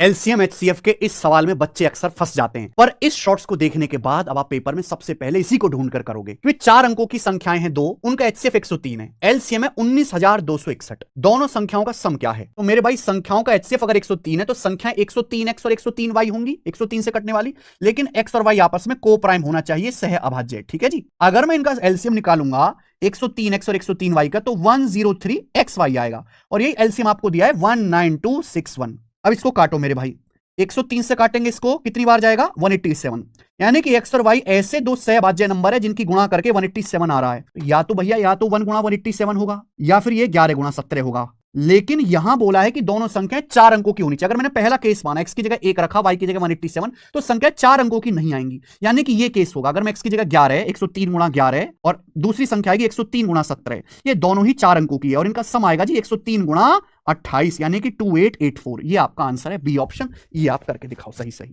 LCM HCF के इस सवाल में बच्चे अक्सर फंस जाते हैं, पर इस शॉर्ट्स को देखने के बाद अब आप पेपर में सबसे पहले इसी को ढूंढ कर करोगे, क्योंकि 4 अंकों की संख्याएं हैं 2, उनका एचसीएफ 103 है, एलसीएम है 19,261। दोनों संख्याओं का सम क्या है? तो मेरे भाई संख्याओं का एचसीएफ अगर 103 है तो संख्याएं 103x और 103y होंगी, 103 से कटने वाली, लेकिन x और y आपस में को प्राइम होना चाहिए, सह अभाज्य। ठीक है जी। अगर मैं इनका एलसीएम निकालूंगा 103x और 103y का तो 103xy आएगा, और यही एलसीएम आपको दिया है 19261। अब इसको काटो मेरे भाई, 103 से काटेंगे इसको, कितनी बार जाएगा? 187। यानी कि x और y ऐसे दो सहभाज्य नंबर है जिनकी गुणा करके 187 आ रहा है। या तो भैया या तो 1 गुणा 187 होगा, या फिर ये 11 गुणा 17 होगा। लेकिन यहां बोला है कि दोनों संख्याएं 4 अंकों की होनी चाहिए। अगर मैंने पहला केस माना x की जगह 1 रखा, y की जगह 187, तो संख्या 4 अंकों की नहीं आएंगी। यानी कि ये केस होगा, अगर मैं x की जगह 11 है, 103 गुणा 11 और दूसरी संख्या आएगी 103 गुणा 17, ये दोनों ही 4 अंकों की है, और इनका सम आएगा जी 103 गुणा 28, यानी कि 2884। ये आपका आंसर है, बी ऑप्शन। ये आप करके दिखाओ सही सही।